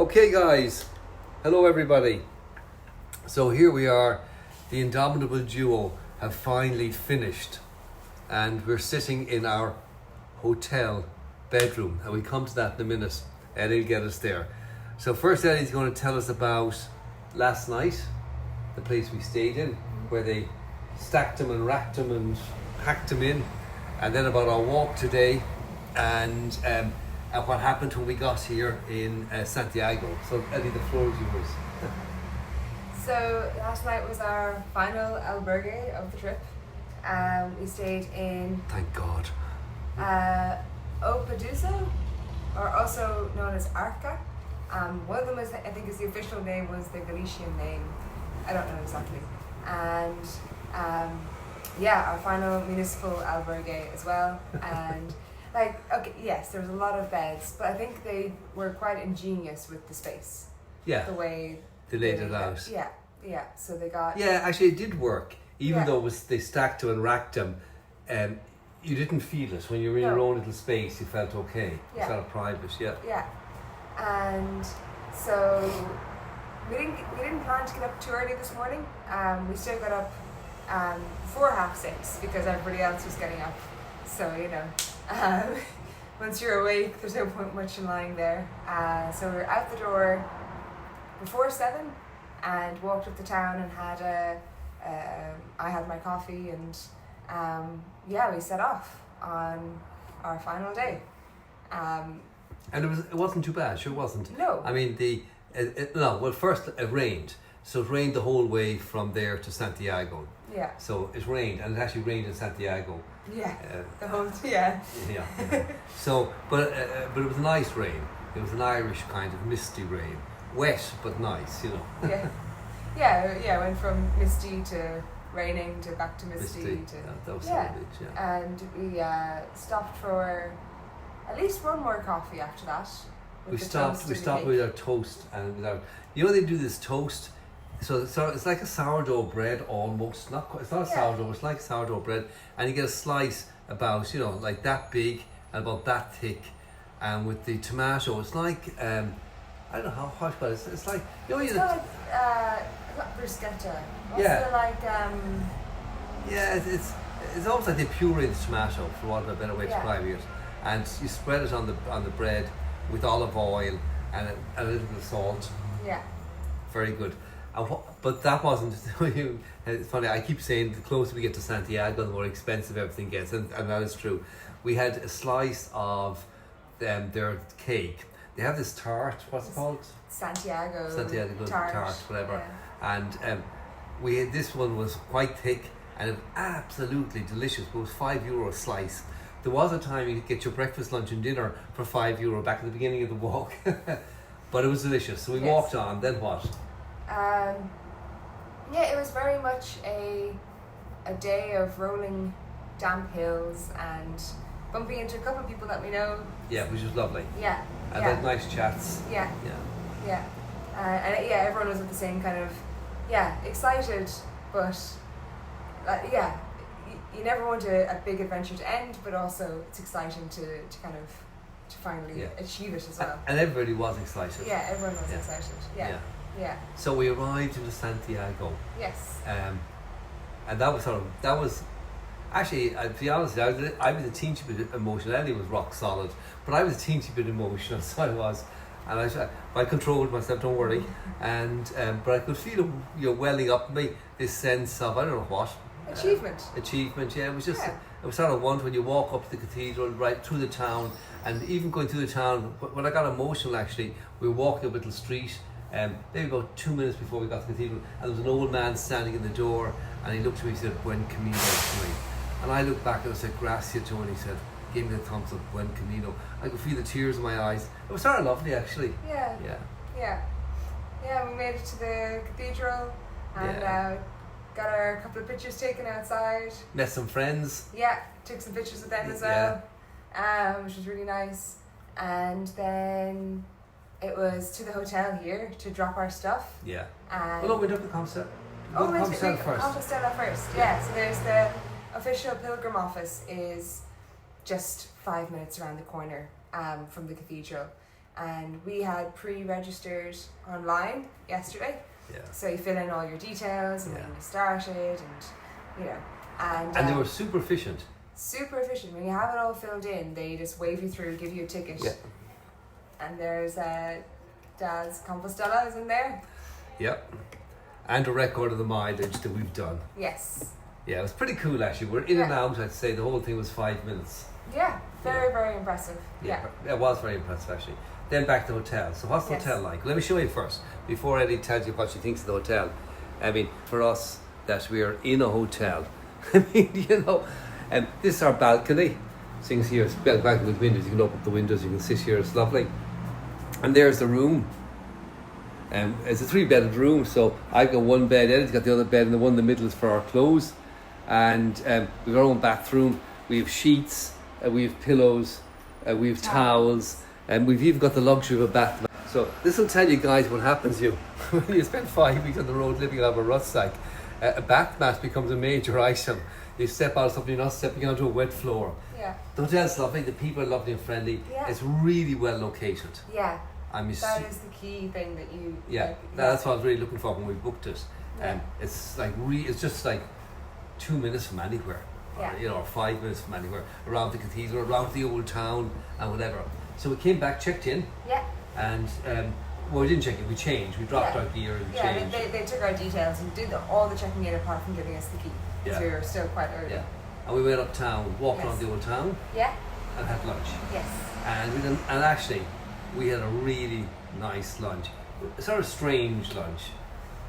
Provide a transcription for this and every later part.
Okay guys, hello everybody. So here we are, the indomitable duo have finally finished and we're sitting in our hotel bedroom and we'll come to that in a minute. Eddie'll get us there. So first Eddie's going to tell us about last night, the place we stayed in, where they stacked them and racked them and packed them in, and then about our walk today and what happened when we got here in Santiago. So Eddie, the floor is yours. So last night was our final albergue of the trip. We stayed in Thank God. Opaduso, or also known as Arca. One of them is, I think, is the official name, was the Galician name. I don't know exactly. And our final municipal albergue as well. And yes, there was a lot of beds, but I think they were quite ingenious with the space. Yeah. The way they laid it out. Yeah. So they got. Yeah, actually, it did work. Even though they stacked them and racked them, you didn't feel it when you were in your own little space. You felt okay. Yeah. You felt private. Yeah. Yeah, and so we didn't plan to get up too early this morning. We still got up before 6:30 because everybody else was getting up. So once you're awake, there's no point much in lying there. So we were out the door before 7 and walked up the town and had I had my coffee and we set off on our final day. And it wasn't too bad. Sure, it wasn't. No. I mean first it rained, so it rained the whole way from there to Santiago. Yeah. So it rained, and it actually rained in Santiago. Yeah. The whole Yeah. So, but it was a nice rain. It was an Irish kind of misty rain, wet but nice, Yeah. Went from misty to raining to back to misty to that was lovely. And we stopped for at least one more coffee after that. We stopped with our toast and with our. They do this toast. So it's like a sourdough bread almost. It's not a sourdough. It's like sourdough bread, and you get a slice about like that big and about that thick, and with the tomato, it's like I don't know how hot, but it's like It's not bruschetta. It's almost like they puree the tomato, for want of a better way to describe it, and you spread it on the bread with olive oil and a little bit of salt. Yeah. Very good. But that wasn't. It's funny. I keep saying the closer we get to Santiago, the more expensive everything gets, and that is true. We had a slice of their cake. They have this tart. What's it called? Santiago tart, whatever. Yeah. And this one was quite thick and it absolutely delicious. It was €5 a slice. There was a time you could get your breakfast, lunch, and dinner for €5 back at the beginning of the walk, but it was delicious. So we walked on. Then what? It was very much a day of rolling damp hills and bumping into a couple of people that we know. Yeah, which was lovely. Yeah. And had nice chats. Yeah. And everyone was at the same kind of, excited, but you never want a big adventure to end, but also it's exciting to finally achieve it as well. And everybody was excited. Yeah, everyone was excited. Yeah. So we arrived in Santiago. Yes. And that was actually, to be honest, I was a teensy bit emotional. Ellie was rock solid, but I was a teensy bit emotional, so I was. And I controlled myself, don't worry. And but I could feel welling up in me, this sense of, I don't know what. Achievement, yeah. It was just, it was sort of one when you walk up to the cathedral, right through the town, and even going through the town, when I got emotional actually, we were walking up a little street, maybe about 2 minutes before we got to the cathedral, and there was an old man standing in the door, and he looked at me and said, "Buen camino" to me. And I looked back and I said, "Gracias, Joe," and he said, gave me the thumbs up, "Buen camino." I could feel the tears in my eyes. It was sort of lovely actually. Yeah, we made it to the cathedral and got a couple of pictures taken outside. Met some friends. Yeah, took some pictures with them as well, which was really nice. And then it was to the hotel here to drop our stuff. Yeah. And we took the concert. Compostela first. Yeah. So there's the official pilgrim office is just 5 minutes around the corner from the cathedral, and we had pre-registered online yesterday. Yeah. So you fill in all your details and Yeah. then you started, and you know, And they were super efficient. super efficient. When you have it all filled in, they just wave you through, give you a ticket, Yeah. and there's Dad's Compostela is in there. Yep. And a record of the mileage that we've done. Yes. Yeah, it was pretty cool actually. We're in and out. I'd say the whole thing was 5 minutes. Yeah, very, very impressive. Yeah. It was very impressive actually. Then back to the hotel. So what's the hotel like? Let me show you first before Eddie tells you what she thinks of the hotel. I mean, for us, that we are in a hotel. I mean, you know, and this is our balcony. Things here, it's back with windows. You can open up the windows. You can sit here. It's lovely. And there's the room. It's a 3-bedded room. So I've got one bed. Eddie's got the other bed, and the one in the middle is for our clothes. And we've our own bathroom. We have sheets. We have pillows. We have towels. And we've even got the luxury of a bath. So this will tell you guys what happens when you spend 5 weeks on the road living out of a rucksack. A bath mat becomes a major item. You step out of something, you're not stepping onto a wet floor. Yeah. The hotel's lovely, the people are lovely and friendly. Yeah. It's really well located. Yeah. I mean, that is the key thing that you. Yeah, that's what I was really looking for when we booked it. It's like it's just like 2 minutes from anywhere. Yeah. Or 5 minutes from anywhere, around the cathedral, around the old town, and whatever. So we came back, checked in. Yeah. And well, we didn't check in. We changed. We dropped our gear and changed. Yeah, they took our details and did all the checking in apart from giving us the key. Yeah. So we were still quite early. Yeah. And we went uptown, walked around the old town. Yeah. And had lunch. Yes. And actually, we had a really nice lunch. A sort of strange lunch.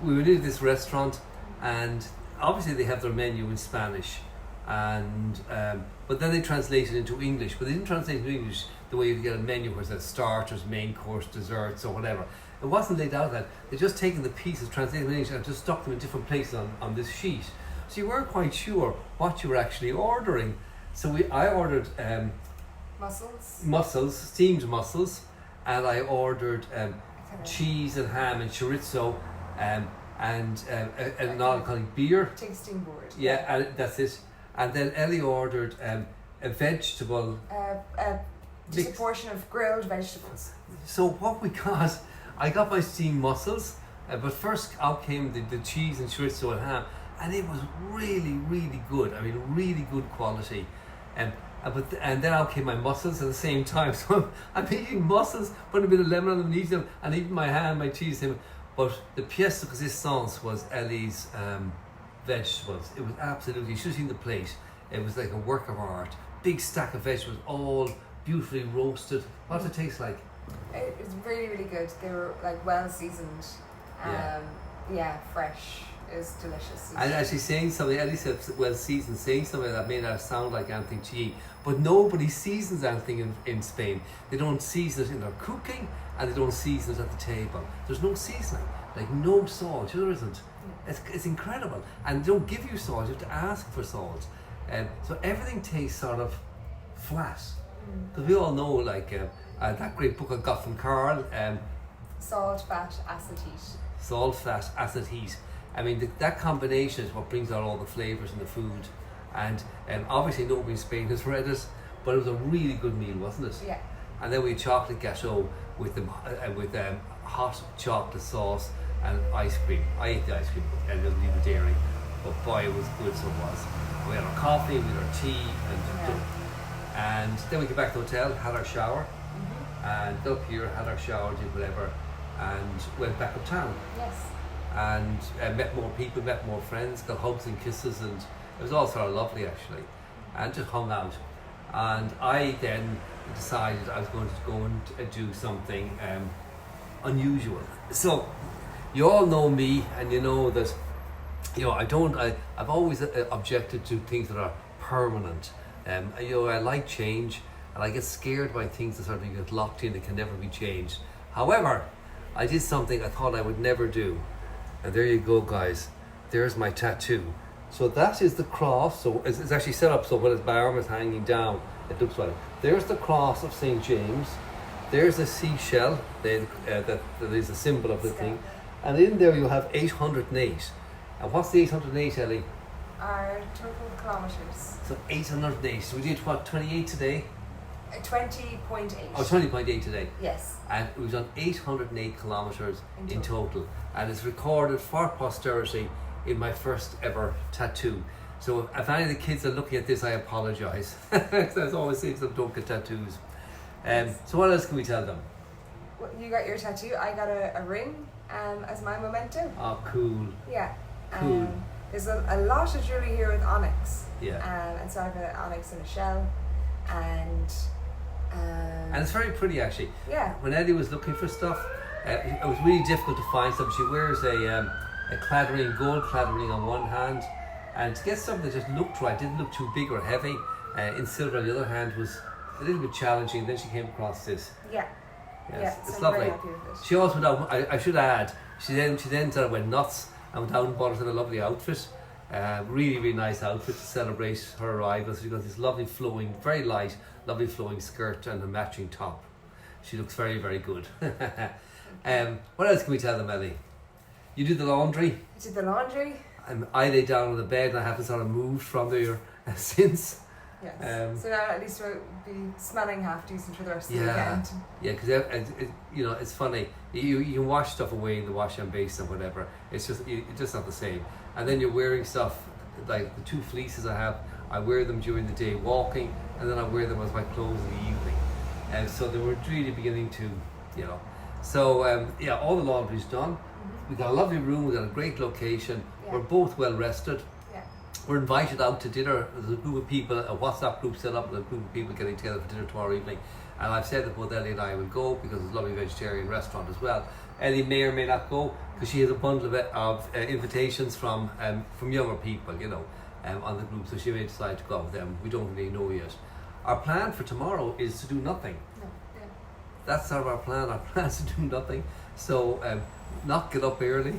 We went into this restaurant, and obviously they have their menu in Spanish, and but then they translated into English. But they didn't translate into English the way you get a menu where it says starters, main course, desserts, or whatever. It wasn't laid out that. They'd just taken the pieces, translated in English, and just stuck them in different places on this sheet. So you weren't quite sure what you were actually ordering. So I ordered mussels, steamed mussels, and I ordered cheese and ham and chorizo, and an alcoholic beer. Tasting board. Yeah, and that's it. And then Ellie ordered a vegetable. Just a portion of grilled vegetables. So what we got, I got my steamed mussels, but first out came the cheese and chorizo and ham, and it was really, really good. I mean, really good quality. And then out came my mussels at the same time. So I'm eating mussels, putting a bit of lemon on them and eating them, and eating my ham, my cheese. But the pièce de résistance was Ellie's vegetables. It was absolutely, you should have seen the plate. It was like a work of art. Big stack of vegetables, all beautifully roasted. What does it taste like? It was really, really good. They were like well seasoned. Fresh. It was delicious. And actually saying something, Ellie said well seasoned, saying something that may not sound like anything to you, but nobody seasons anything in Spain. They don't season it in their cooking, and they don't season it at the table. There's no seasoning, like no salt. There isn't. It's incredible, and they don't give you salt. You have to ask for salt, so everything tastes sort of flat. Because we all know, like that great book I got from Carl, Salt, fat, acid, heat. Salt, fat, acid, heat. I mean, that combination is what brings out all the flavours in the food. And obviously nobody in Spain has read it, but it was a really good meal, wasn't it? Yeah. And then we had chocolate gâteau with hot chocolate sauce and ice cream. I ate the ice cream and it doesn't leave the dairy, but boy, it was good, so it was. We had our coffee, we had our tea, and then we came back to the hotel, had our shower, and got up here, had our shower, did whatever, and went back uptown. Yes. And met more people, met more friends, got hugs and kisses, and it was all sort of lovely actually, and just hung out. And I then decided I was going to go and do something unusual. So you all know me, and you know that I've always objected to things that are permanent. I like change, and I get scared by things that sort of get locked in that can never be changed. However, I did something I thought I would never do. And there you go, guys. There's my tattoo. So that is the cross. So it's actually set up so when my arm is hanging down, it looks like it. There's the cross of St. James. There's a seashell. That is a symbol of the thing. And in there you have 808. And what's the 808, Ellie? Our total kilometres. So 808. So we did what, 28 today? 20.8. Oh, 20.8 today. Yes. And we've done 808 kilometres In in total. And it's recorded for posterity in my first ever tattoo. So if any of the kids are looking at this, I apologise. As I always say to them, don't get tattoos. So what else can we tell them? Well, you got your tattoo. I got a ring as my memento. Oh, cool. Yeah. Cool. There's a lot of jewellery here with onyx. Yeah. And so I have an onyx in a shell. And it's very pretty actually. Yeah. When Eddie was looking for stuff, it was really difficult to find stuff. She wears a claddering, gold claddering on one hand, and to get something that just looked right, didn't look too big or heavy, in silver on the other hand was a little bit challenging. Then she came across this. Yeah. Yes, Yeah, it's so lovely. I'm very happy with it. She also went out, I should add, she then sort of went nuts and went out and bought herself a lovely outfit. Really, really nice outfit to celebrate her arrival. So she got this lovely flowing, very light, lovely flowing skirt and a matching top. She looks very, very good. What else can we tell them, Ellie? You did the laundry. I did the laundry. I lay down on the bed and I haven't sort of moved from there since. Yes. So now at least we'll be smelling half decent for the rest of the Yeah, weekend. yeah, because it's funny. You can wash stuff away in the wash and basin or whatever. It's just not the same. And then you're wearing stuff like the 2 fleeces I have. I wear them during the day walking, and then I wear them as my clothes in the evening. And so they were really beginning to, So all the laundry's done. We got a lovely room. We got a great location. Yeah. We're both well rested. Yeah. We're invited out to dinner. There's a group of people, a WhatsApp group set up, and a group of people getting together for dinner tomorrow evening. And I've said that both Ellie and I will go because it's a lovely vegetarian restaurant as well. Ellie may or may not go because she has a bundle of invitations from younger people, on the group. So she may decide to go out with them. We don't really know yet. Our plan for tomorrow is to do nothing. No. Yeah. That's sort of our plan. Our plan is to do nothing. So not get up early.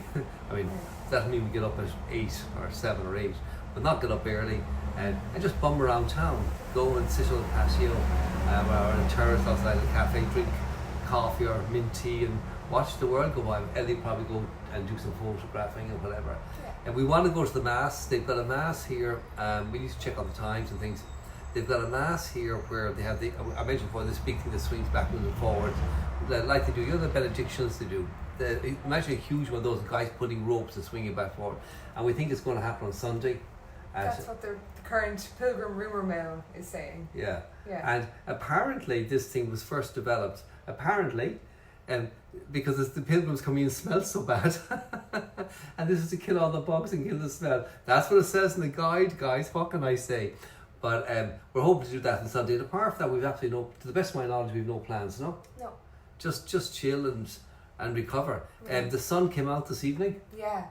I mean, that means we get up at 8 or 7 or 8, but not get up early and just bum around town. Go and sit on the patio or on a terrace outside the cafe, drink coffee or mint tea and watch the world go by. Ellie probably go and do some photographing and whatever. Yeah. And we want to go to the mass. They've got a mass here. We need to check on the times and things. They've got a mass here where they have I mentioned before, this big thing that swings backwards and forwards, like they do. The benedictions they do. Imagine a huge one of those guys putting ropes and swinging back forward. And we think it's going to happen on Sunday. That's what the current pilgrim rumour mill is saying. Yeah. Yeah. And apparently this thing was first developed, because the pilgrims coming in smell so bad. And this is to kill all the bugs and kill the smell. That's what it says in the guide, guys. What can I say? But we're hoping to do that on Sunday. And apart from that, we've absolutely to the best of my knowledge, we've no plans, no? No. Just chill and recover. Yeah. The sun came out this evening. Yeah.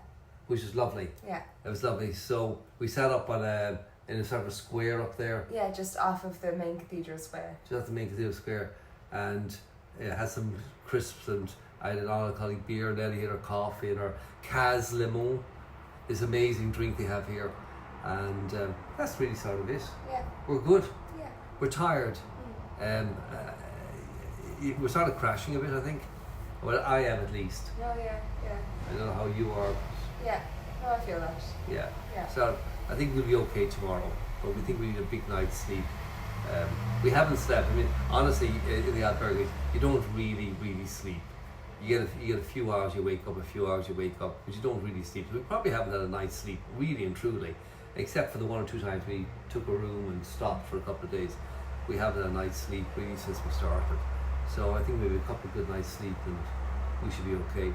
Which is lovely. Yeah. It was lovely. So we sat up in a sort of a square up there. Yeah, just off of the main cathedral square. Just off the main cathedral square, and it had some crisps, and I had an alcoholic beer, and Ellie had her coffee and her Cas Limon, this amazing drink they have here, and that's really sort of it. Yeah. We're good. Yeah. We're tired. We're sort of crashing a bit, I think. Well, I am at least. Oh yeah. Yeah. I don't know how you are. Yeah. No, I feel that. Yeah. Yeah. So I think we'll be okay tomorrow, but we think we need a big night's sleep. We haven't slept. I mean, honestly, in the albergue, you don't really sleep. You get a few hours, you wake up, a few hours, you wake up, but you don't really sleep. So we probably haven't had a night's sleep, really and truly, except for the 1 or 2 times we took a room and stopped for a couple of days. We haven't had a night's sleep really since we started. So I think maybe a couple of good nights sleep and we should be okay.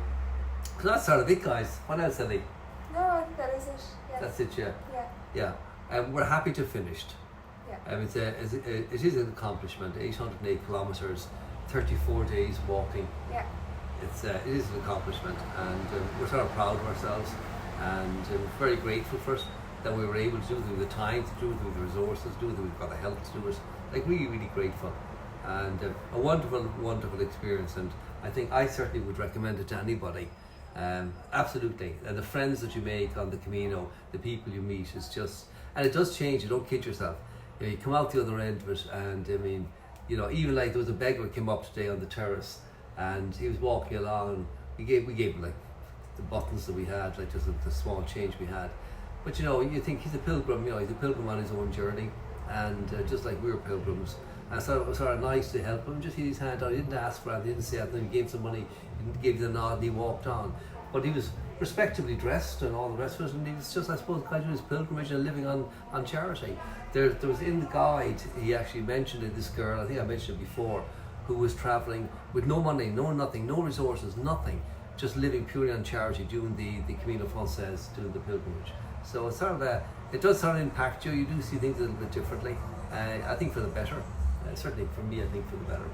So that's sort of it, guys. What else, Ellie? No, I think that is it. Yeah. That's it, yeah. Yeah. Yeah. We're happy to have finished. Yeah. It is an accomplishment. 808 kilometres, 34 days walking. Yeah. It is an accomplishment, and we're sort of proud of ourselves, and we're very grateful for it that we were able to do it with the time to do it, with the resources to do it, we've got the help to do it. Like really grateful, and a wonderful experience. And I think I certainly would recommend it to anybody. Absolutely. And the friends that you make on the Camino, the people you meet, is just, and it does change. You don't kid yourself. You come out the other end of it, and I mean, even like there was a beggar who came up today on the terrace, and he was walking along, and we gave him like the buttons that we had, like just the small change we had. But you think he's a pilgrim. He's a pilgrim on his own journey, and just like we're pilgrims. And so it was sort of nice to help him. Just hit his hand out. He didn't ask for it. He didn't say anything. He gave some money. He gave the nod. And he walked on. But he was respectably dressed and all the rest of it. And he was just, I suppose, kind of his pilgrimage and living on charity. There was in the guide, he actually mentioned it, this girl, I think I mentioned it before, who was travelling with no money, no nothing, no resources, nothing, just living purely on charity, doing the Camino Frances, doing the pilgrimage. So it's sort of it does sort of impact you. You do see things a little bit differently. I think for the better. Certainly for me, I think for the better.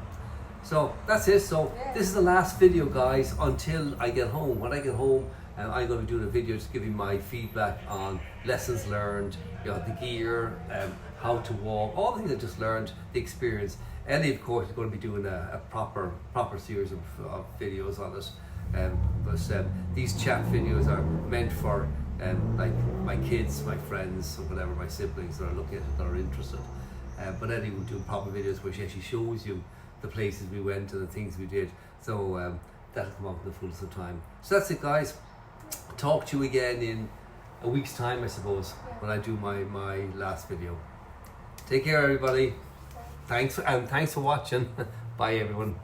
So that's it. So this is the last video, guys, until I get home. When I get home, I'm going to be doing a video just giving my feedback on lessons learned, the gear, how to walk, all the things I just learned, the experience. Ellie, of course, is going to be doing a proper series of videos on it. But these chat videos are meant for like my kids, my friends, or whatever, my siblings that are looking at it, that are interested. But Ellie will do proper videos where she actually shows you the places we went and the things we did. So that'll come out in the fullest of time. So that's it, guys. Talk to you again in a week's time, I suppose, when I do my last video. Take care, everybody. Thanks for watching. Bye, everyone.